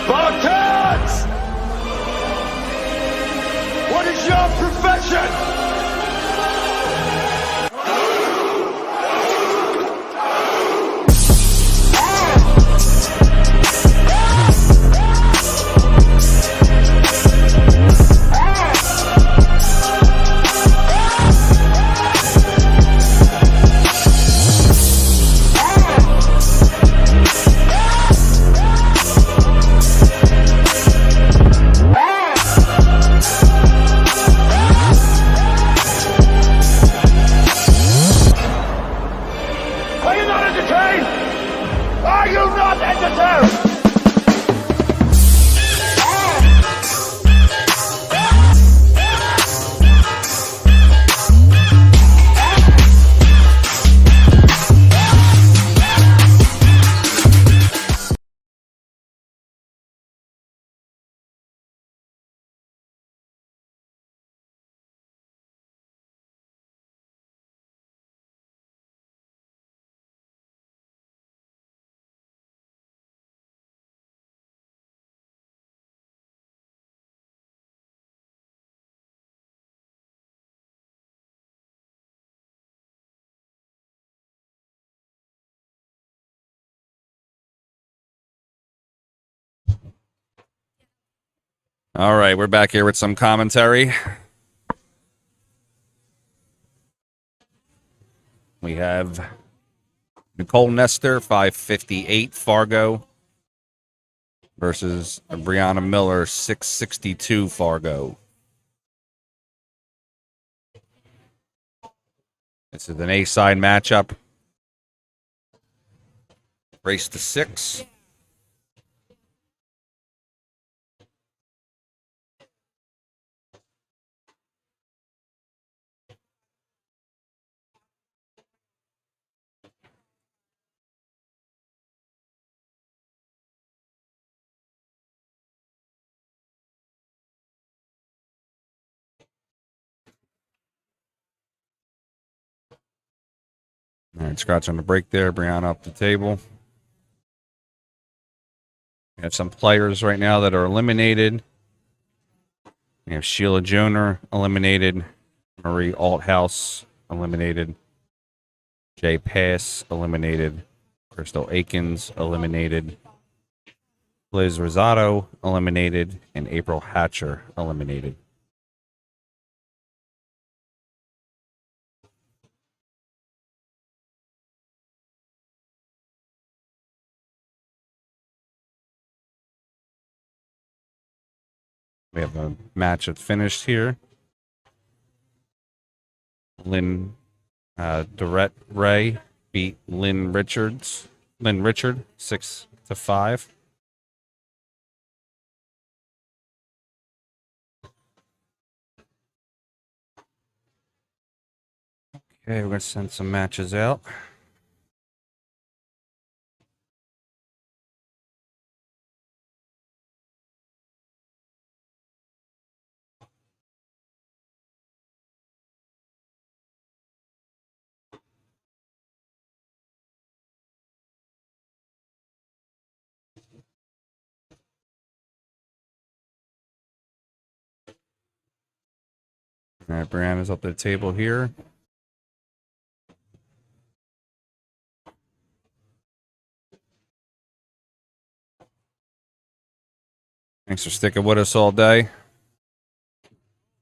Spartans! What is your profession? Are you not entertained? All right, we're back here with some commentary. We have Nicole Nestor, 558 Fargo, versus Briana Miller, 662 Fargo. This is an A-side matchup. Race to 6. All right, scratch on the break there. Briana up the table. We have some players right now that are eliminated. We have Sheila Joner eliminated. Marie Althouse eliminated. Jay Pass eliminated. Crystal Akins eliminated. Liz Rosado eliminated. And April Hatcher eliminated. We have a match that's finished here. Lynn Dorette Ray beat Lynn Richard 6-5. Okay, we're gonna send some matches out. All right, Briana's up the table here. Thanks for sticking with us all day.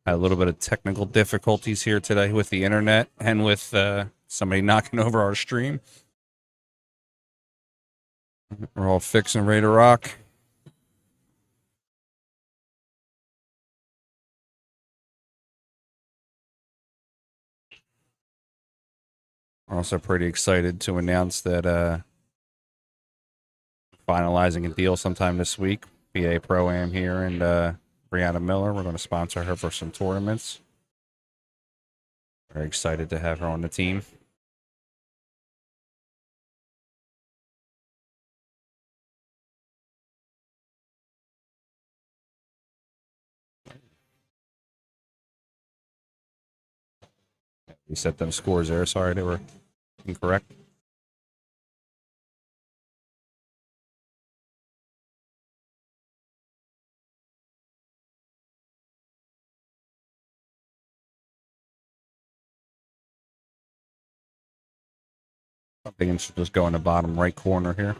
Had a little bit of technical difficulties here today with the internet and with somebody knocking over our stream. We're all fixed and ready to rock. We're also pretty excited to announce that finalizing a deal sometime this week. PA Pro-Am here, and Briana Miller. We're going to sponsor her for some tournaments. Very excited to have her on the team. We set them scores there. Sorry, they were incorrect. I'm thinking should just go in the bottom right corner here.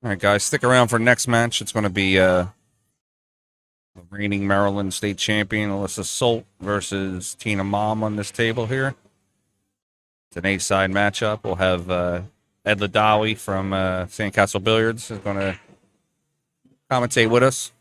All right, guys, stick around for next match. It's going to be the reigning Maryland State Champion Alyssa Solt versus Tina Mom on this table here. It's an 8-side matchup. We'll have Ed Ladawi from Sandcastle Billiards is going to commentate with us.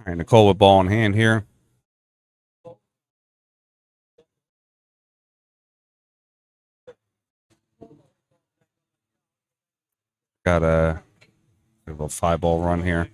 All right, Nicole with ball in hand here. Got a little 5-ball run here.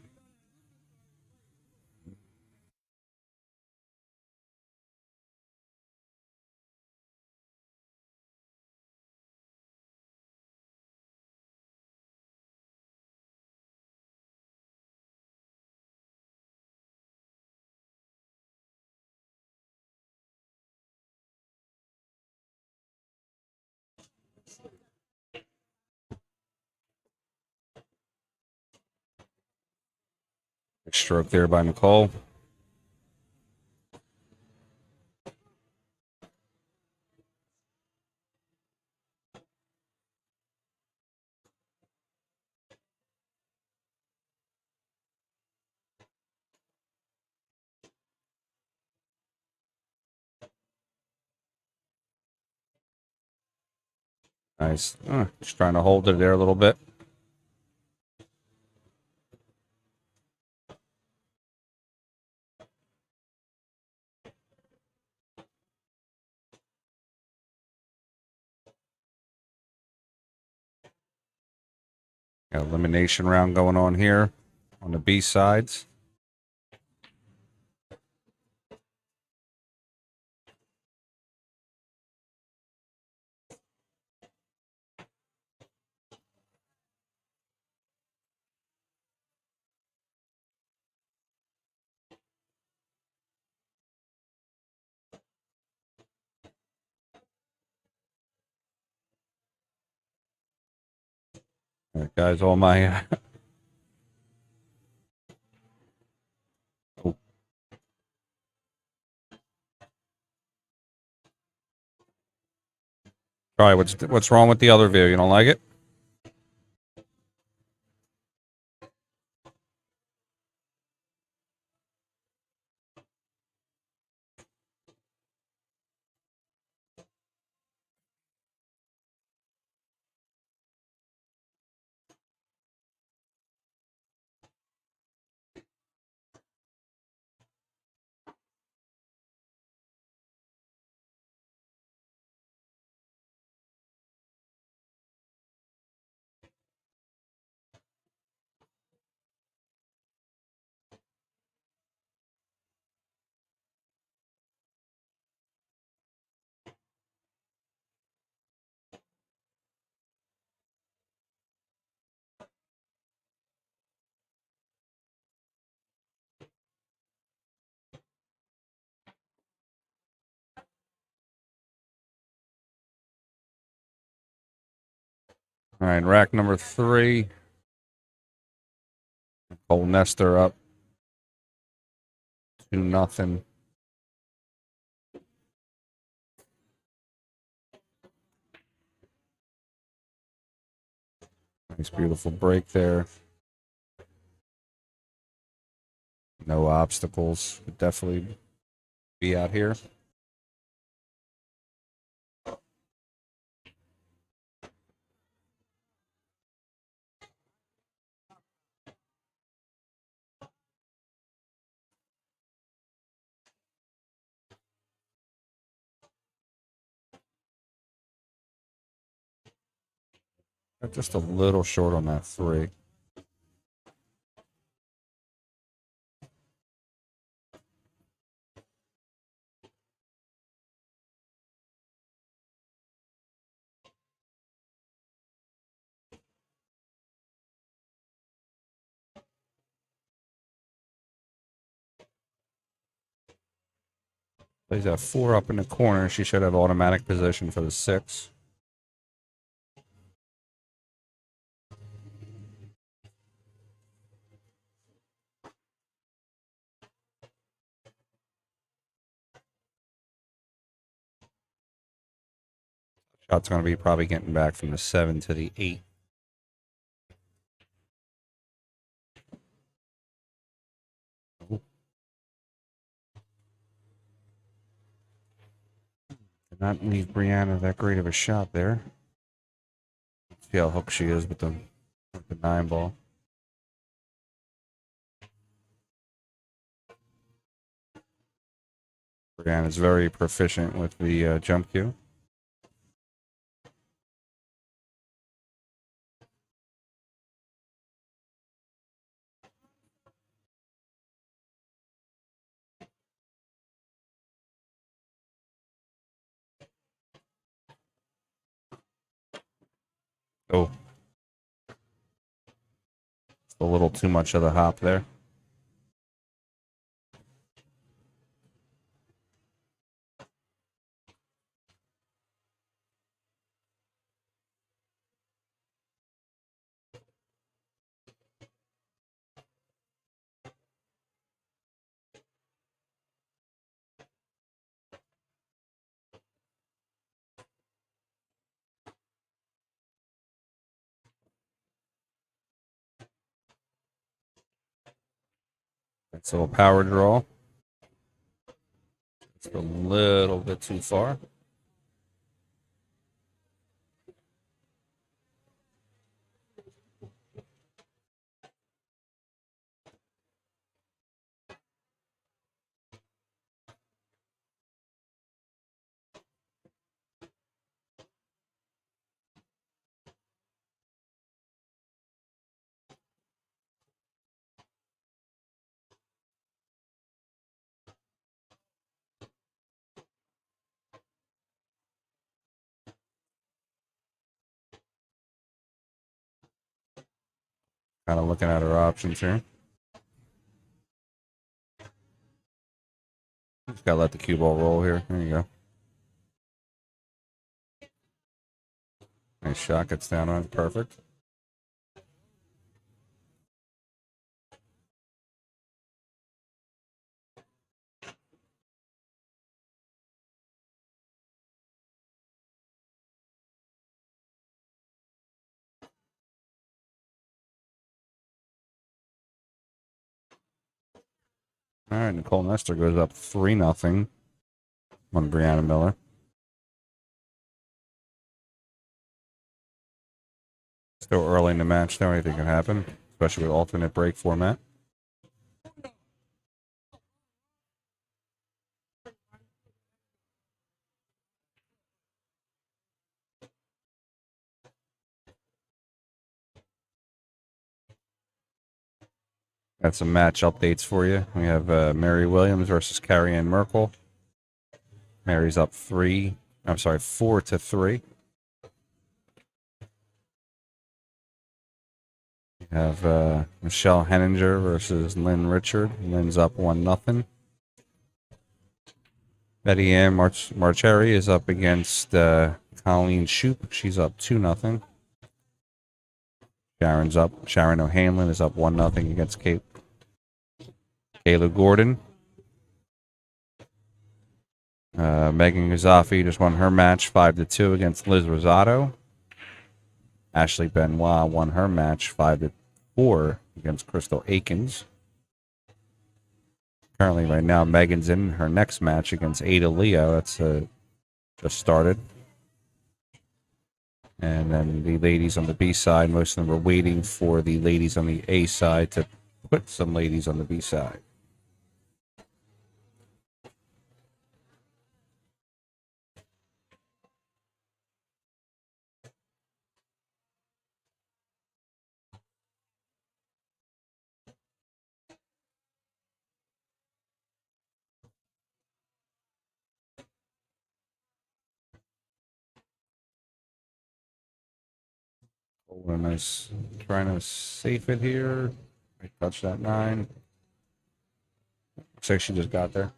Big stroke there by Nicole. Nice. Just trying to hold it there a little bit. Got elimination round going on here on the B sides. All right, guys, all my oh. All right, what's wrong with the other view? You don't like it? All right, rack number 3. Nicole Nestor up 2-0. Nice, beautiful break there. No obstacles. Could definitely be out here. Just a little short on that 3. Plays that 4 up in the corner. She should have automatic position for the 6. Shot's going to be probably getting back from the 7 to the 8. Did not leave Briana that great of a shot there. See how hooked she is with the 9 ball. Briana's very proficient with the jump cue. Oh. A little too much of the hop there. That's a little power draw. It's a little bit too far. Kind of looking at our options here. Just gotta let the cue ball roll here. There you go. Nice shot, gets down on it. Perfect. All right, Nicole Nestor goes up 3-0 on Briana Miller. Still early in the match, though. Anything can happen, especially with alternate break format. Got some match updates for you. We have Mary Williams versus Carrie Ann Merkel. Mary's up 4-3. We have Michelle Henninger versus Lynn Richard. Lynn's up 1-0. Betty Ann Marcheri is up against Colleen Shoup. She's up 2-0. Sharon's up. Sharon O'Hanlon is up 1-0 against Kayla Gordon. Megan Gazafi just won her match 5-2 against Liz Rosato. Ashley Benoit won her match 5-4 against Crystal Akins. Currently, right now, Megan's in her next match against Ada Leo. That's just started. And then the ladies on the B side, most of them are waiting for the ladies on the A side to put some ladies on the B side. Oh, a nice, trying to safe it here. I touched that 9. Looks like she just got there.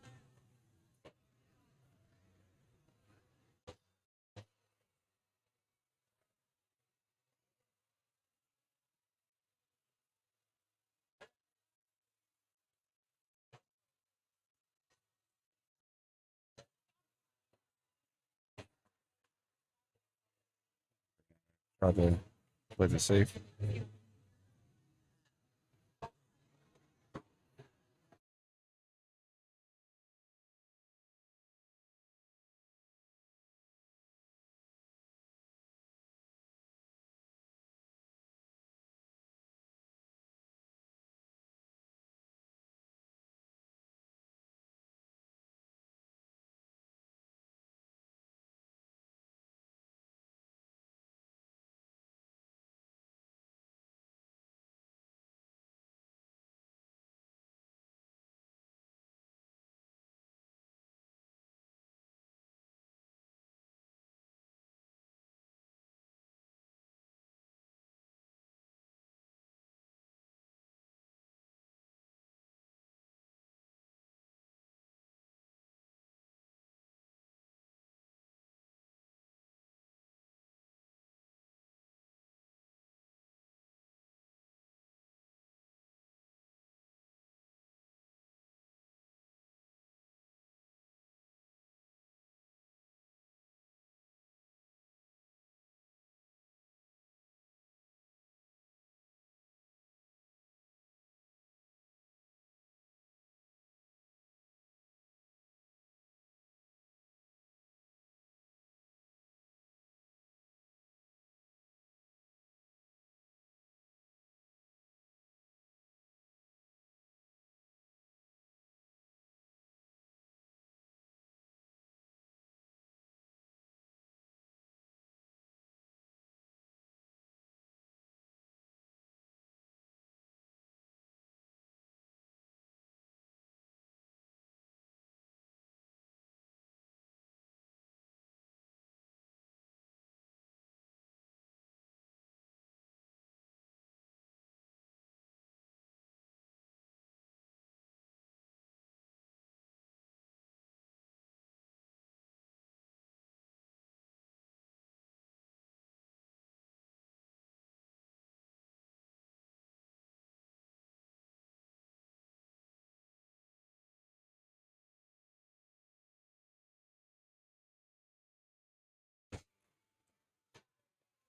Try to play the safe.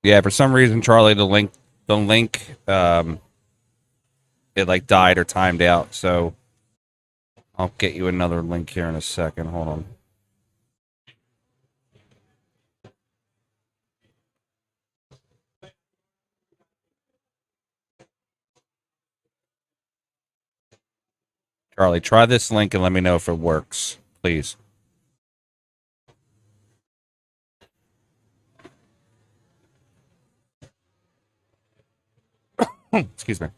Yeah, for some reason, Charlie, the link, it like died or timed out. So I'll get you another link here in a second. Hold on. Charlie, try this link and let me know if it works, please. Excuse me.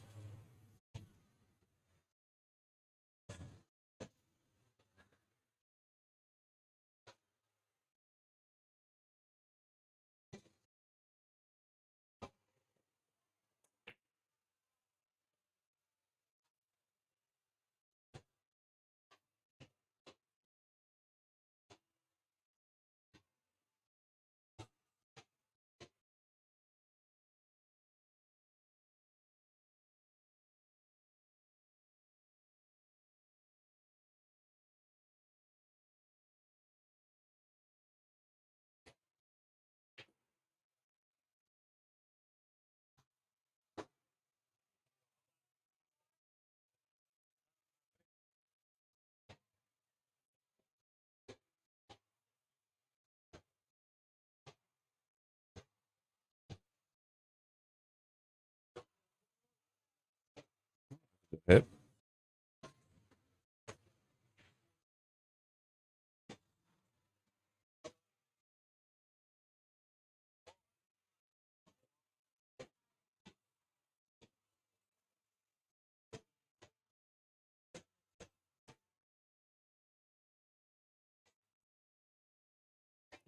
Hit.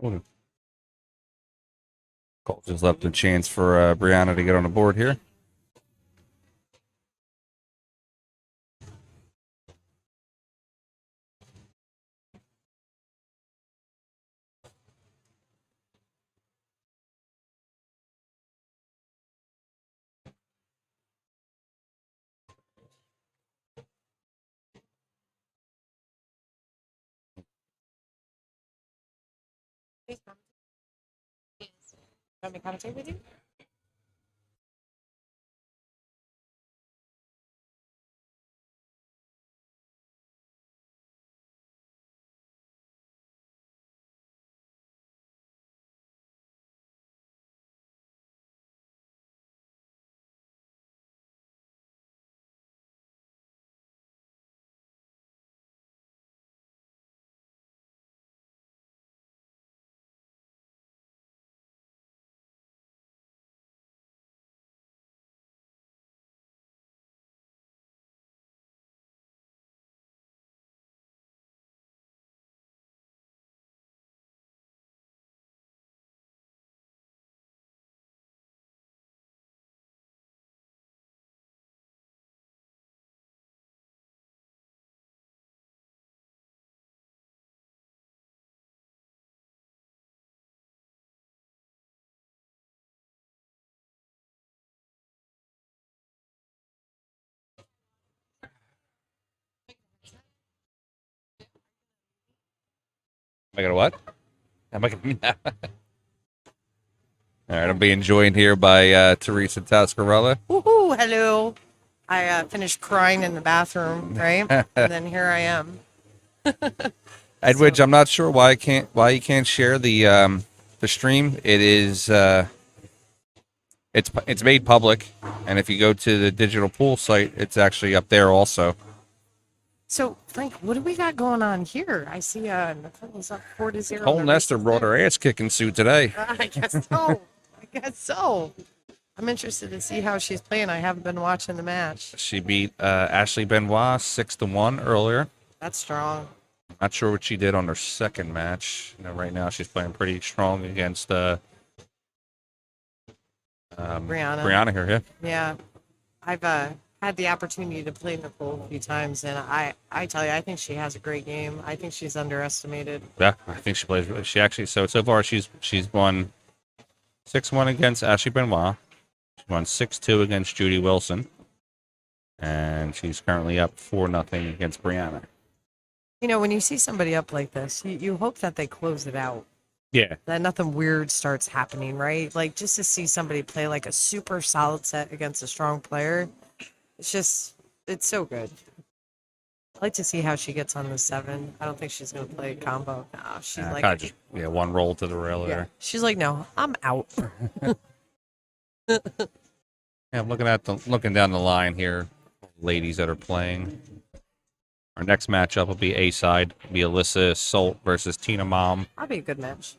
Nicole just left a chance for Briana to get on the board here. Want me to commentate with you? Am I gonna what? Am I gonna? All right, I'm being joined here by Teresa Tascarella. Woohoo! Hello. I finished crying in the bathroom, right? And then here I am. Edwidge, I'm not sure why you can't share the stream. It is it's made public, and if you go to the digital pool site, it's actually up there also. So, Frank, what do we got going on here? I see Nicole's up 4-0. Cole Nestor brought her ass kicking suit today. I guess so. I guess so. I'm interested to see how she's playing. I haven't been watching the match. She beat Ashley Benoit 6-1 earlier. That's strong. Not sure what she did on her second match. You know, right now she's playing pretty strong against Briana here. Yeah. Yeah. I've had the opportunity to play Nicole a few times, and I tell you, I think she has a great game. I think she's underestimated. Yeah, I think she plays. She actually so far she's won 6-1 against Ashley Benoit. She won 6-2 against Judy Wilson, and she's currently up 4-0 against Briana. You know, when you see somebody up like this, you hope that they close it out. Yeah. that nothing weird starts happening, right? Like just to see somebody play like a super solid set against a strong player, it's so good. I like to see how she gets on the 7. I don't think she's gonna play a combo. No, she's Kind like, of just one roll to the rail yeah, there. she's like, no, I'm out. Yeah, I'm looking down the line here, ladies that are playing. Our next matchup will be A side, be Alyssa Solt versus Tina Mom. That'll be a good match.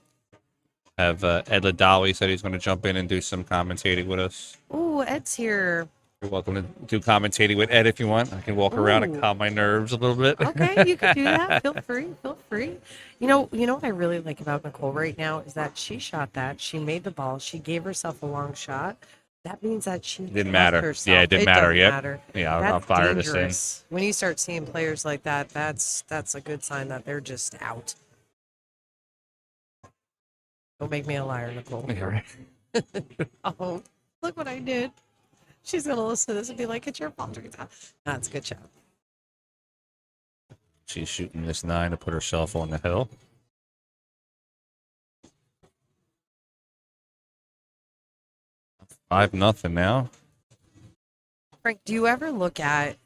Have Ed Ladawi said he's going to jump in and do some commentating with us. Ooh, Ed's here. You're welcome to do commentating with Ed if you want. I can walk around and Ooh. calm my nerves a little bit. Okay, you can do that. Feel free. Feel free. You know what I really like about Nicole right now is that she shot that. She made the ball. She gave herself a long shot. That means that she Didn't trusts matter. herself. Yeah, it didn't matter. Doesn't Yep. matter. Yeah, I'll That's fire this in. dangerous. When you start seeing players like that, that's a good sign that they're just out. Don't make me a liar, Nicole. Yeah, right. Oh, look what I did. She's gonna listen to this and be like, "It's your fault." That's a good job. She's shooting this 9 to put herself on the hill. 5-0 now. Frank, do you ever look at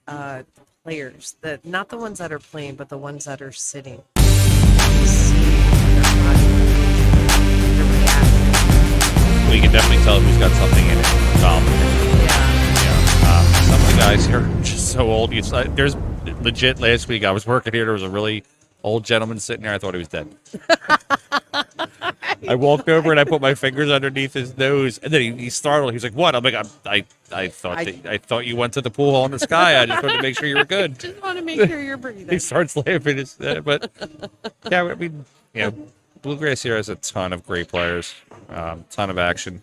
players that not the ones that are playing, but the ones that are sitting? You see their body, their reaction. We can definitely tell who's got something in it. Yeah. Some of the guys here are just so old. There's legit last week I was working here. There was a really old gentleman sitting there. I thought he was dead. I walked over and I put my fingers underneath his nose, and then he startled. He's like, "What?" I'm like, "I thought you went to the pool hall in the sky. I just wanted to make sure you were good." Just want to make sure you're breathing. He starts laughing. But yeah, I mean, Bluegrass here has a ton of great players, ton of action.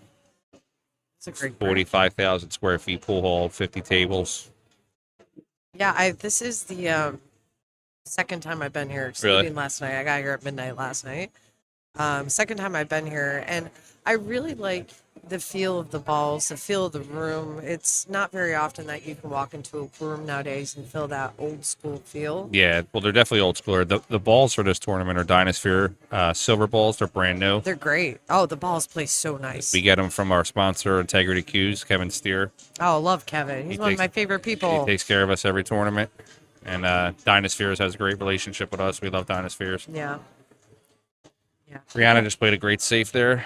It's a great brand. 45,000 square feet pool hall, 50 tables. Yeah, this is the second time I've been here, excluding Really? last night. I got here at midnight last night. Second time I've been here, and I really like the feel of the balls, the feel of the room. It's not very often that you can walk into a room nowadays and feel that old school feel. Yeah, well, they're definitely old schooler. The balls for this tournament are Dynasphere silver balls. They're brand new. They're great. Oh, the balls play so nice. We get them from our sponsor, Integrity Q's, Kevin Steer. Oh, I love Kevin. He's one of my favorite people. He takes care of us every tournament. And Dynaspheres has a great relationship with us. We love Dynaspheres. Yeah. Yeah. Briana just played a great safe there.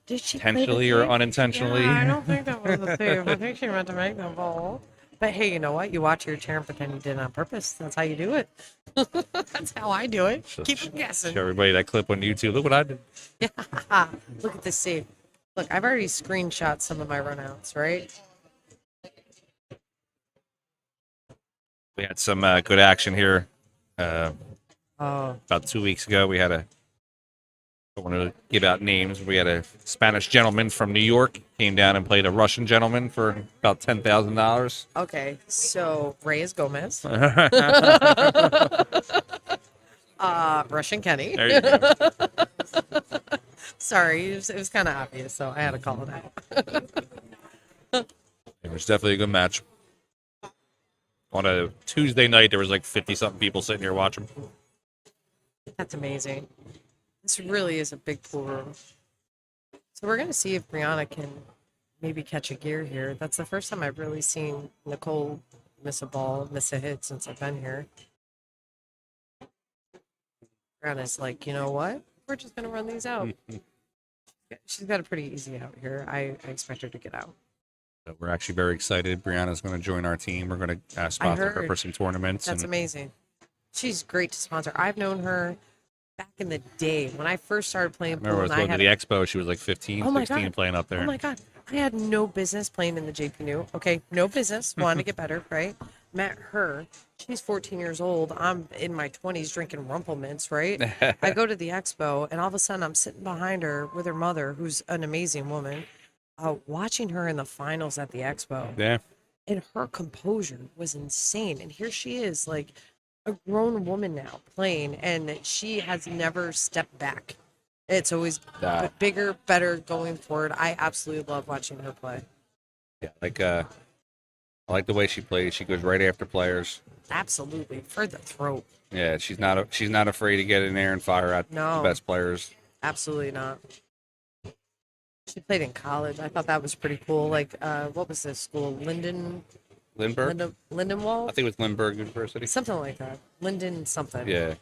Did she play the Intentionally or safe? unintentionally. Yeah, I don't think that was a save. I think she meant to make the ball. But hey, you know what? You watch your turn, but then you did it on purpose. That's how you do it. That's how I do it. Keep them guessing. Show everybody that clip on YouTube. Look what I did. Yeah. Look at this save. Look, I've already screenshot some of my runouts, right? We had some good action here. Oh, About 2 weeks ago, we had I don't want to give out names. We had a Spanish gentleman from New York came down and played a Russian gentleman for about $10,000. okay. So Reyes Gomez, Russian Kenny. There you go. Sorry, it was kind of obvious, so I had to call it out. It was definitely a good match. On a Tuesday night, there was like 50-something people sitting here watching. That's amazing. This really is a big pool room. So we're going to see if Briana can maybe catch a gear here. That's the first time I've really seen Nicole miss a ball, miss a hit since I've been here. Briana's like, you know what? We're just going to run these out. She's got a pretty easy out here. I expect her to get out. So we're actually very excited. Briana's going to join our team. We're going to sponsor her heard. for some tournaments. That's and amazing. She's great to sponsor. I've known her back in the day when I first started playing pool. I remember I was going to the expo. She was like 15, Oh my 16 God. playing up there. Oh my God. I had no business playing in the JP New. Okay, no business. Wanted to get better, right? Met her. She's 14 years old. I'm in my 20s drinking Rumple Mints, right? I go to the expo, and all of a sudden I'm sitting behind her with her mother, who's an amazing woman, watching her in the finals at the expo. Yeah. And her composure was insane. And here she is, like a grown woman now playing, and she has never stepped back. It's always bigger, better going forward. I absolutely love watching her play. Yeah, I like the way she plays. She goes right after players. Absolutely. For the throat. Yeah, she's not afraid to get in there and fire at No. the best players. Absolutely not. She played in college. I thought that was pretty cool. Like, what was this school? Lindbergh? I Lindenwald? think it was Lindbergh University. Something like that. Linden something. Yeah.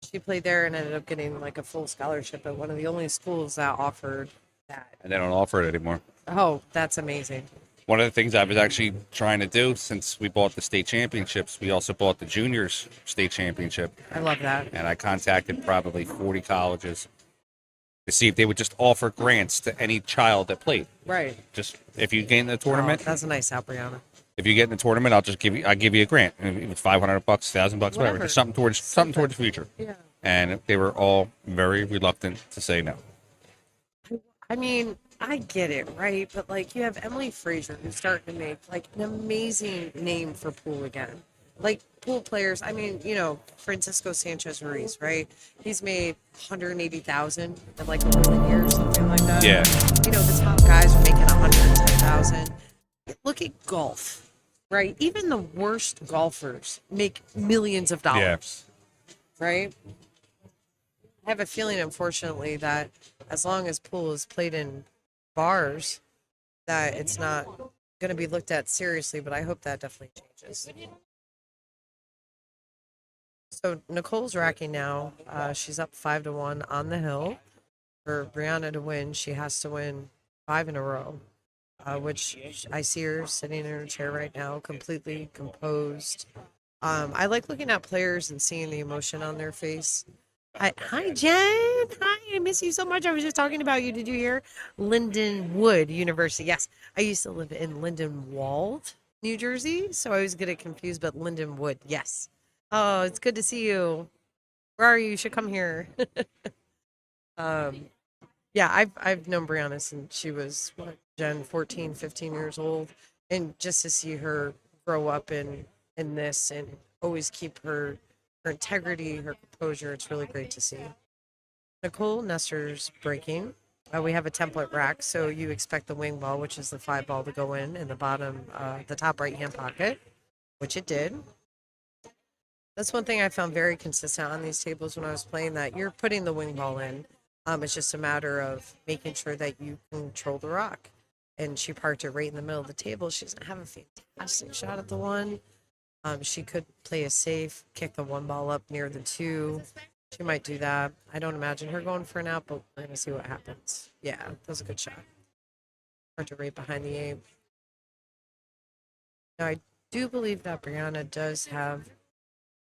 She played there and ended up getting like a full scholarship at one of the only schools that offered that. And they don't offer it anymore. Oh, that's amazing. One of the things I was actually trying to do since we bought the state championships, we also bought the juniors state championship. I love that. And I contacted probably 40 colleges to see if they would just offer grants to any child that played. Right. Just if you get in the Oh, tournament, that's a nice out, Briana. if you get in the tournament, I give you a grant. And it's $500, $1,000, whatever. Just something towards the future. Yeah. And they were all very reluctant to say no. I mean, I get it, right? But like, you have Emily Frazier who's starting to make like an amazing name for pool again. Like pool players, I mean, Francisco Sanchez Ruiz, right? He's made 180,000 in like 11 years, something like that. Yeah. The top guys are making 110,000. Look at golf, right? Even the worst golfers make millions of dollars, right? I have a feeling, unfortunately, that as long as pool is played in bars, that it's not going to be looked at seriously, but I hope that definitely changes. So Nicole's racking now. She's up 5-1 on the hill. For Briana to win, she has to win 5 in a row, which I see her sitting in her chair right now, completely composed. I like looking at players and seeing the emotion on their face. Hi, Jen. Hi, I miss you so much. I was just talking about you. Did you hear? Lindenwood University. Yes, I used to live in Lindenwold, New Jersey, so I always get it confused, but Lindenwood, yes. Oh, it's good to see you. Where are you? You should come here. Yeah, I've known Brianna since she was, Jen, 14, 15 years old, and just to see her grow up in this and always keep her integrity, her composure, it's really great to see. Nicole Nestor's breaking. We have a template rack, so you expect the wing ball, which is the 5 ball, to go in the bottom, the top right-hand pocket, which it did. That's one thing I found very consistent on these tables when I was playing, that you're putting the wing ball in. It's just a matter of making sure that you control the rock. And she parked it right in the middle of the table. She doesn't have a fantastic shot at the 1. She could play a safe, kick the 1 ball up near the 2. She might do that. I don't imagine her going for an out, but we're going to see what happens. Yeah, that was a good shot. Parked it right behind the 8. Now, I do believe that Briana does have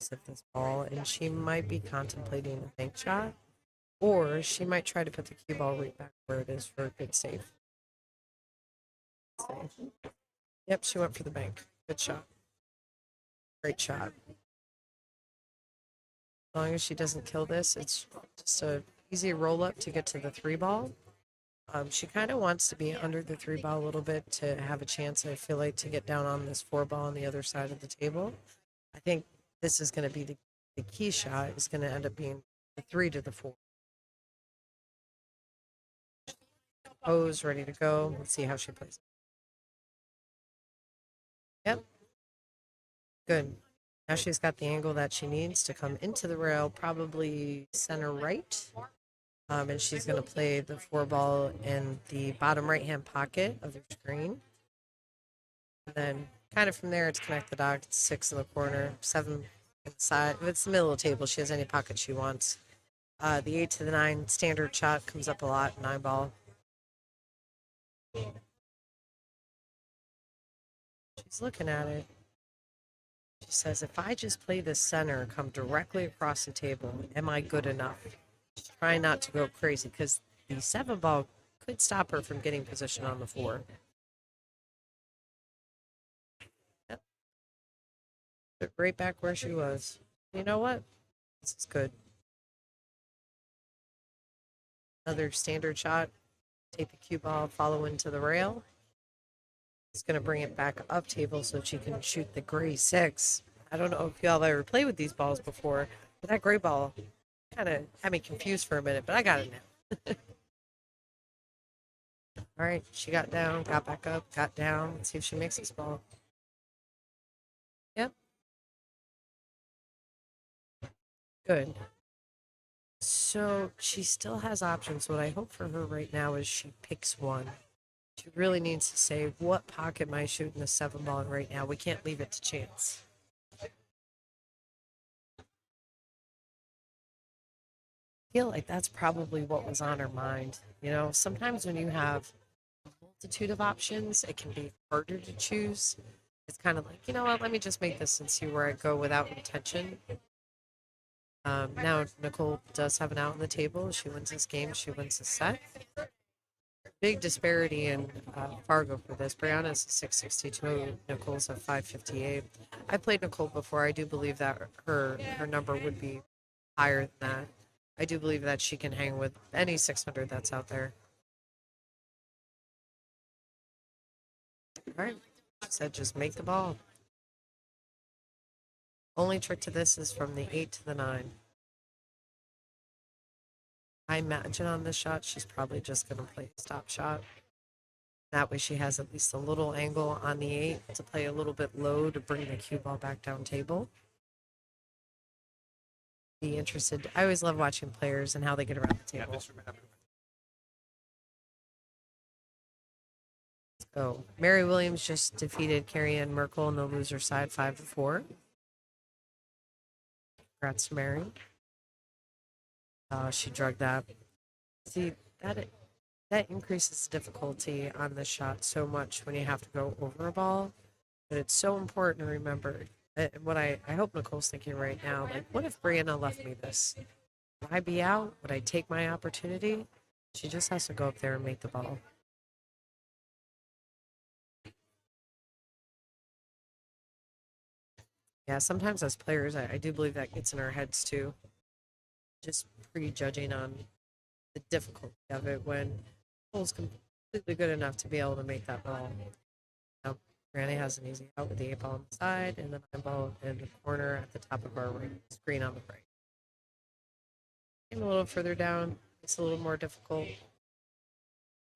this ball, and she might be contemplating a bank shot, or she might try to put the cue ball right back where it is for a good save. Yep, she went for the bank. Good shot. Great shot. As long as she doesn't kill this, it's just a easy roll up to get to the 3 ball. She kind of wants to be under the 3 ball a little bit to have a chance, I feel like, to get down on this 4 ball on the other side of the table. I think this is going to be the key shot, is going to end up being the 3 to the 4. Pose, ready to go. Let's see how she plays. Yep. Good. Now she's got the angle that she needs to come into the rail, probably center right. And she's going to play the 4 ball in the bottom right-hand pocket of the screen. And then kind of from there, it's connect the dot, 6 in the corner, 7 inside. If it's the middle of the table, she has any pocket she wants. The 8 to the 9 standard shot comes up a lot, 9 ball. She's looking at it. She says, if I just play the center, come directly across the table, am I good enough? She's trying not to go crazy, because the 7 ball could stop her from getting position on the 4. Yep. But right back where she was. You know what? This is good. Another standard shot. Take the cue ball, follow into the rail. It's going to bring it back up table so she can shoot the gray 6. I don't know if y'all ever played with these balls before, but that gray ball kind of had me confused for a minute, but I got it now. All right, she got down, got back up, got down. Let's see if she makes this ball. Yep. Good. So she still has options. What I hope for her right now is she picks one. She really needs to say, what pocket am I shooting the 7 ball in right now? We can't leave it to chance. I feel like that's probably what was on her mind. You know, sometimes when you have a multitude of options, it can be harder to choose. It's kind of like, you know what, let me just make this and see where I go without intention. Now Nicole does have an out on the table. She wins this game. She wins the set. Big disparity in Fargo for this. Briana's a 662. Nicole's a 558. I played Nicole before. I do believe that her number would be higher than that. I do believe that she can hang with any 600 that's out there. All right. She said just make the ball. Only trick to this is from the 8 to the 9. I imagine on this shot, she's probably just going to play a stop shot. That way she has at least a little angle on the 8 to play a little bit low to bring the cue ball back down table. Be interested. I always love watching players and how they get around the table. So Mary Williams just defeated Carrie Ann Merkel in the loser side 5-4. Congrats to Mary. She drugged that. See, that increases the difficulty on the shot so much when you have to go over a ball. But it's so important to remember. What I hope Nicole's thinking right now, like, what if Briana left me this? Would I be out? Would I take my opportunity? She just has to go up there and make the ball. Yeah, sometimes as players, I do believe that gets in our heads too. Just prejudging on the difficulty of it when Nicole's completely good enough to be able to make that ball. Now, Granny has an easy out with the 8 ball on the side and the 9 ball in the corner at the top of our screen on the right. And a little further down, it's a little more difficult.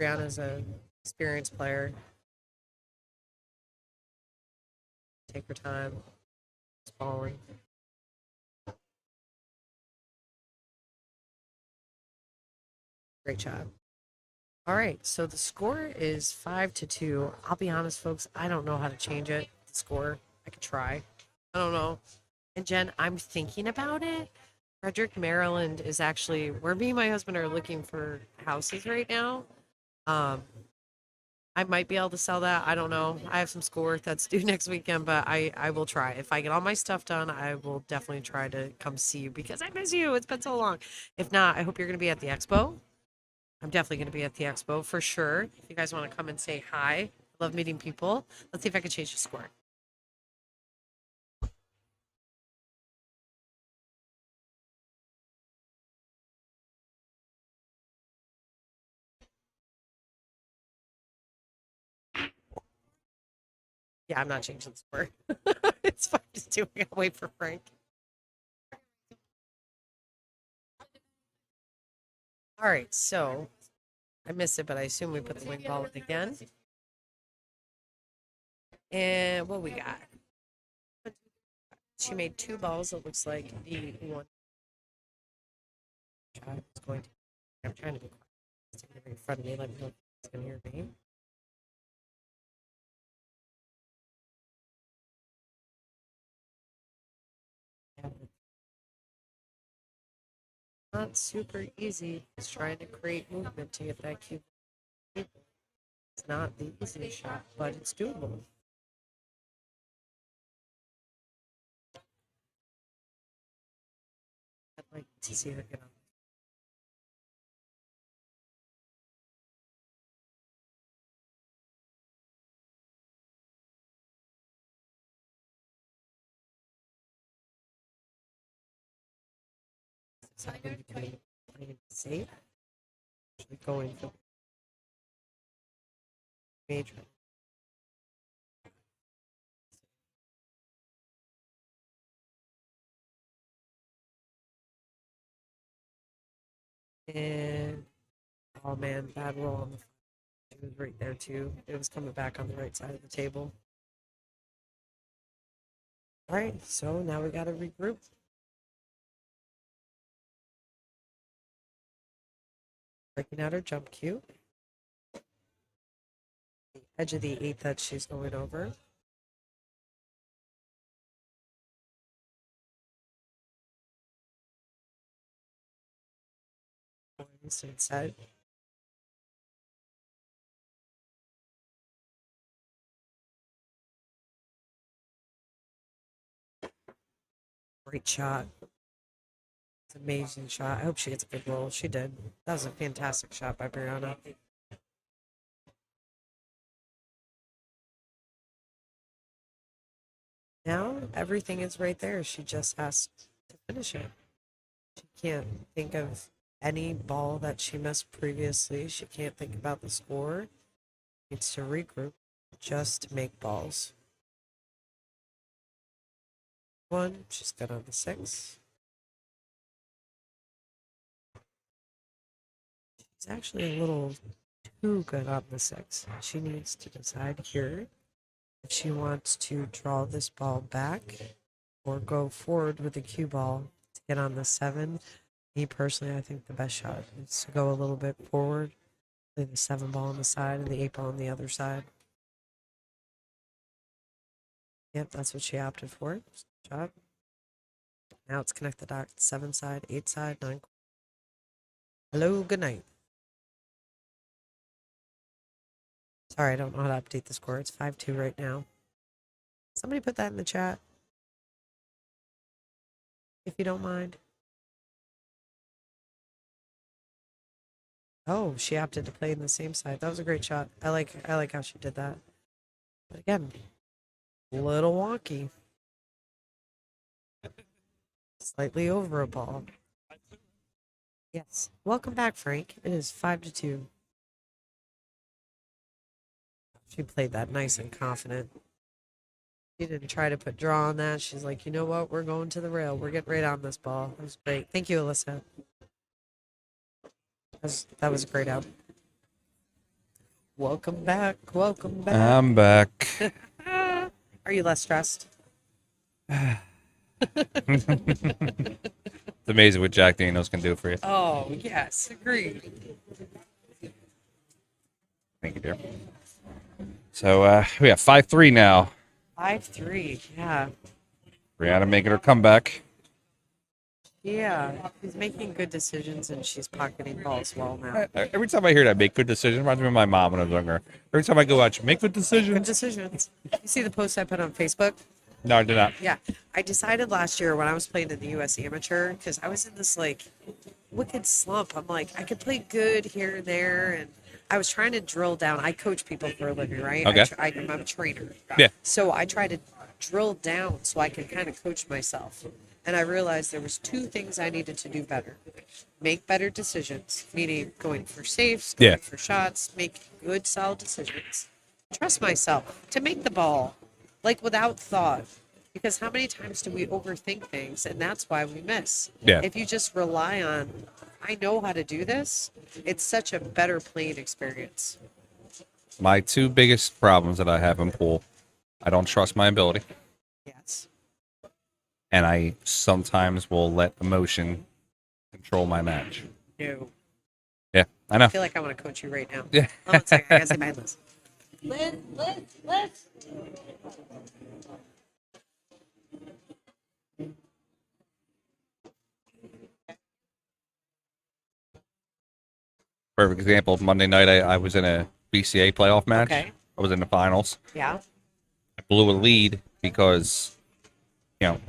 Brianna's an experienced player. Take her time. It's falling. Great job. All right, so the score is 5-2. I'll be honest, folks, I don't know how to change it. The score, I could try. I don't know. And Jen, I'm thinking about it. Frederick, Maryland is actually where me and my husband are looking for houses right now. I might be able to sell that. I don't know. I have some schoolwork that's due next weekend, but I will try. If I get all my stuff done, I will definitely try to come see you because I miss you. It's been so long. If not, I hope you're going to be at the expo. I'm definitely going to be at the expo for sure. If you guys want to come and say hi, I love meeting people. Let's see if I can change the score. Yeah, I'm not changing the score. It's fine just doing it. Wait for Frank. All right, so I missed it, but I assume we put the wing ball in again. And what we got? She made 2 balls. It looks like the one child is going to. I'm trying to be quiet. It's going to be in front of me. Let me know if it's going to hear me. Yeah. Not super easy. It's trying to create movement to get that cube. It's not the easiest shot, but it's doable. I'd like to see her get on. Deciding between playing it safe, actually going for major. And oh man, bad roll on the. It was right there too. It was coming back on the right side of the table. All right, so now we got to regroup. Breaking out her jump cue. The edge of the 8 that she's going over. Instant set. Great shot. It's an amazing shot. I hope she gets a good roll. She did. That was a fantastic shot by Briana. Now everything is right there. She just has to finish it. She can't think of any ball that she missed previously. She can't think about the score. Needs to regroup just to make balls. 1, she's good on the 6. She's actually a little too good on the 6. She needs to decide here if she wants to draw this ball back or go forward with the cue ball to get on the 7. Me personally, I think the best shot is to go a little bit forward, leave the 7 ball on the side and the 8 ball on the other side. Yep, that's what she opted for. Shot. Now it's connect the dot, 7 side, 8 side, 9. Hello, good night. Sorry, I don't know how to update the score. It's 5-2 right now. Somebody put that in the chat, if you don't mind. Oh, she opted to play in the same side. That was a great shot. I like how she did that. But again, a little wonky. Slightly over a ball. Yes. Welcome back, Frank. It is 5-2. She played that nice and confident. She didn't try to put draw on that. She's like, you know what? We're going to the rail. We're getting right on this ball. That was great. Thank you, Alyssa. That was a great out. Welcome back. Welcome back. I'm back. Are you less stressed? It's amazing what Jack Daniels can do for you. Oh, yes. Agreed. Thank you, dear. So we have 5-3 now. 5-3. Yeah. Briana making her comeback. Yeah. She's making good decisions and she's pocketing balls well now. Every time I hear that, make good decisions, reminds me of my mom when I was younger. Every time I go out, make good Good decisions. decisions. You see the post I put on Facebook? No, I did not. Yeah. I decided last year when I was playing in the U.S. Amateur, because I was in this like wicked slump. I'm like, I could play good here and there. And I was trying to drill down. I coach people for a living, right? Okay. I'm a trainer. Yeah. So I tried to drill down so I could kind of coach myself. And I realized there was 2 things I needed to do better. Make better decisions, meaning going for safes, going for shots, make good, solid decisions. Trust myself to make the ball, like without thought. Because how many times do we overthink things? And that's why we miss. Yeah. If you just rely on, I know how to do this, it's such a better playing experience. My 2 biggest problems that I have in pool, I don't trust my ability. Yes. And I sometimes will let emotion control my match. No. Yeah, I know. I feel like I want to coach you right now. Yeah. Hold on a second. I gotta say my list. Liz. Perfect example. Monday night, I was in a BCA playoff match. Okay. I was in the finals. Yeah. I blew a lead because, you know,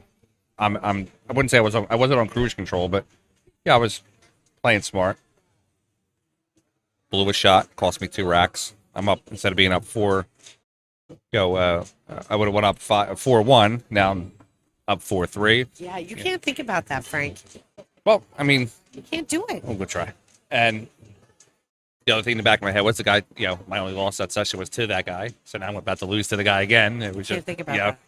I wouldn't say I wasn't on cruise control, but yeah, I was playing smart. Blew a shot, cost me 2 racks. I'm up instead of being up 4. I would have went up 4-1. Now I'm up 4-3. Yeah, you can't think about that, Frank. Well, I mean, You can't do it. we'll go try. And the other thing in the back of my head, what's the guy? My only loss that session was to that guy. So now I'm about to lose to the guy again. It was Can't just, think about that.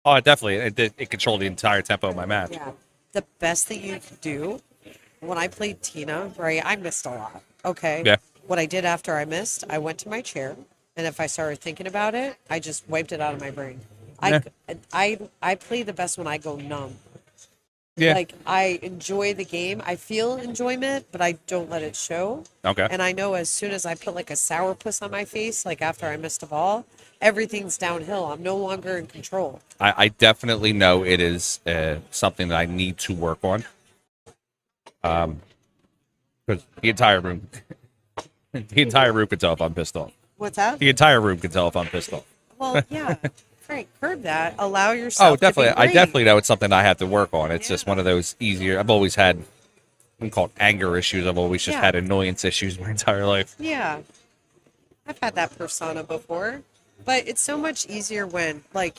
Oh, definitely. It controlled the entire tempo of my match. Yeah. The best thing you can do, when I played Tina, right, I missed a lot. Okay. Yeah. What I did after I missed, I went to my chair, and if I started thinking about it, I just wiped it out of my brain. Yeah. I play the best when I go numb. Yeah. Like, I enjoy the game. I feel enjoyment, but I don't let it show. Okay. And I know as soon as I put like a sourpuss on my face, like after I missed a ball, everything's downhill. I'm no longer in control. I definitely know it is something that I need to work on. Because the entire room, the entire room can tell if I'm pissed off. What's that? The entire room can tell if I'm pissed off. Well, yeah. Frank, curb that. Allow yourself Oh, definitely. to be I great. definitely know it's something I have to work on. It's just Yeah. one of those easier. I've always had, I'm called anger issues. I've always just Yeah. had annoyance issues my entire life. Yeah. I've had that persona before. But it's so much easier when, like,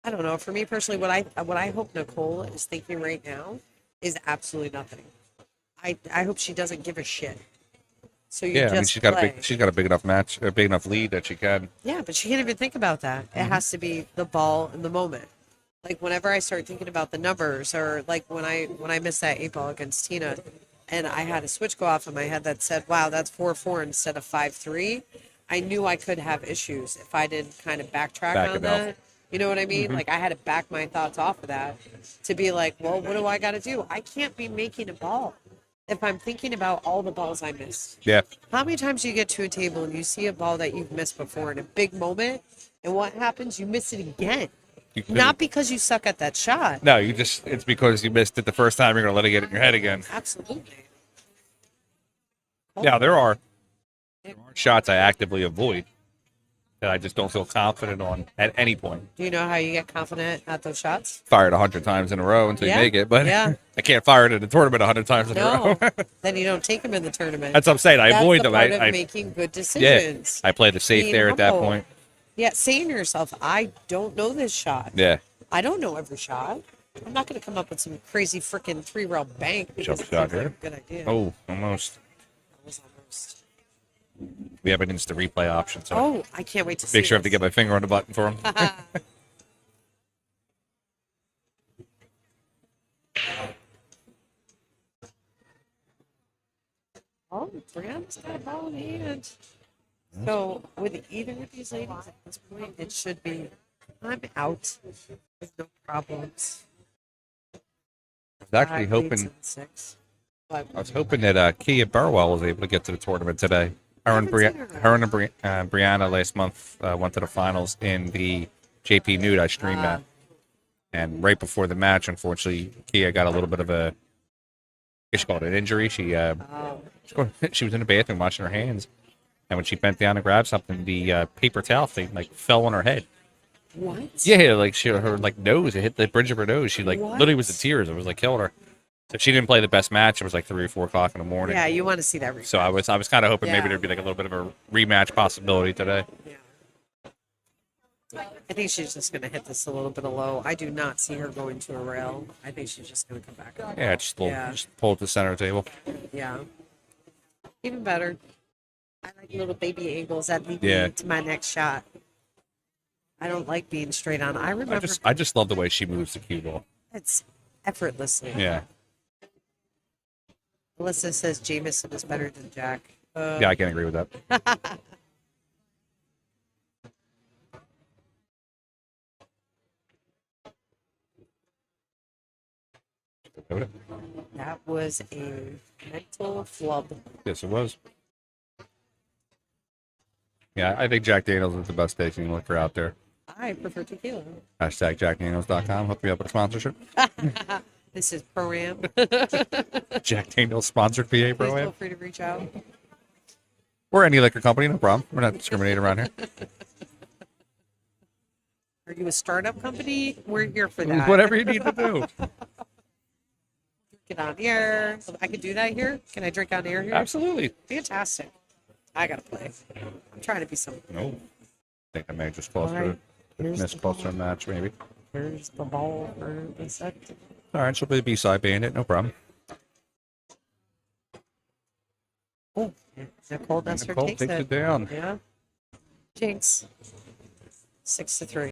I don't know, for me personally, what I hope Nicole is thinking right now is absolutely nothing. I hope she doesn't give a shit. So you Yeah, just I mean play. she's got a big enough match, a big enough lead that she can. Yeah, but she can't even think about that. It has to be the ball in the moment. Like whenever I start thinking about the numbers, or like when I missed that 8 ball against Tina, and I had a switch go off in my head that said, "Wow, that's 4-4 instead of 5-3." I knew I could have issues if I didn't kind of backtrack Back on it off. that. You know what I mean? Like I had to back my thoughts off of that to be like, well, what do I got to do? I can't be making a ball if I'm thinking about all the balls I missed. Yeah, How many times do you get to a table and you see a ball that you've missed before in a big moment, and what happens? You miss it again. you couldn't- Not because you suck at that shot. No, it's because you missed it the first time. You're gonna let it get in your head again. Absolutely. Yeah, there are shots I actively avoid that I just don't feel confident on at any point. Do you know how you get confident at those shots? Fire it 100 times in a row until Yeah, you make it, but yeah. I can't fire it in a tournament 100 times in a No. row. Then you don't take them in the tournament. That's what I'm saying. I That's avoid the them. part of I making good yeah, decisions. I play the safe Being there at that humble. point. Yeah, saying to yourself, I don't know this shot. Yeah, I don't know every shot. I'm not going to come up with some crazy freaking 3-rail bank because Jump it shot seems like here. a good idea. Oh, almost. That was almost. We have an instant replay option, so Oh, I can't wait to see make sure I have to this. get my finger on the button for him. Oh, Briana's got a ball in hand. So, with either of these ladies at this point, it should be, I'm out with no problems. I was actually 5 leads hoping. and 6. But I was hoping that Kia Burwell was able to get to the tournament today. Her and, haven't seen her. Her and Briana last month went to the finals in the JP Nude. I streamed that. And right before the match, unfortunately, Kia got a little bit of a, I guess you call it an injury. She she was in the bathroom washing her hands. And when she bent down to grab something, the paper towel thing like fell on her head. what? Yeah, like her like nose, it hit the bridge of her nose. She like What? literally was in tears. It was like killing her. So she didn't play the best match. It was like 3 or 4 o'clock in the morning. Yeah, you want to see that replay. So I was kind of hoping maybe Yeah. there'd be like a little bit of a rematch possibility today. Yeah. I think she's just going to hit this a little bit of low. I do not see her going to a rail. I think she's just going to come back up. Yeah, just Yeah. just pull it to the center table. Yeah. Even better. I like little baby angles that lead Yeah. me to my next shot. I don't like being straight on. I remember I just love the way she moves the cue ball. it's effortlessly. Yeah, Alyssa says Jameson is better than Jack. yeah, I can agree with that. That was a mental flub. Yes, it was. Yeah, I think Jack Daniels is the best tasting liquor out there. I prefer tequila. Hashtag JackDaniels.com. Hook me up with a sponsorship. This is Pro-Am. Jack Daniels sponsored PA Please Pro feel Am. free to reach out. Or any liquor company, no problem. We're not discriminating around here. Are you a startup company? We're here for that. Whatever you need to do. Get on air. I could do that here. Can I drink on air here? Absolutely. Fantastic. I gotta play. I'm trying to be some. No. I think I may have just close All right. to Here's miss the close to a ball. match, maybe. Here's the ball for the set. All right, she'll be the B-side bandit, no problem. Oh, Nicole Dester Nicole takes takes it. it down. Yeah. Jinx. 6-3.